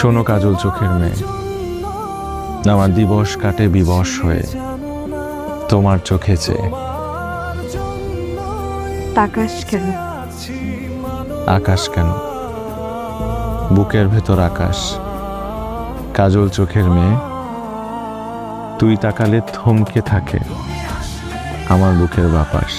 শোনো কাজল চোখের মেয়ে, আমার দিবস কাটে বিবশ হয়ে তোমার চোখে চেয়ে। আকাশ কেন? আকাশ কেন? বুকের ভেতর আকাশ। কাজল চোখের মেয়ে, তুই তাকালে থমকে থাকে আমার বুকের বাপাস।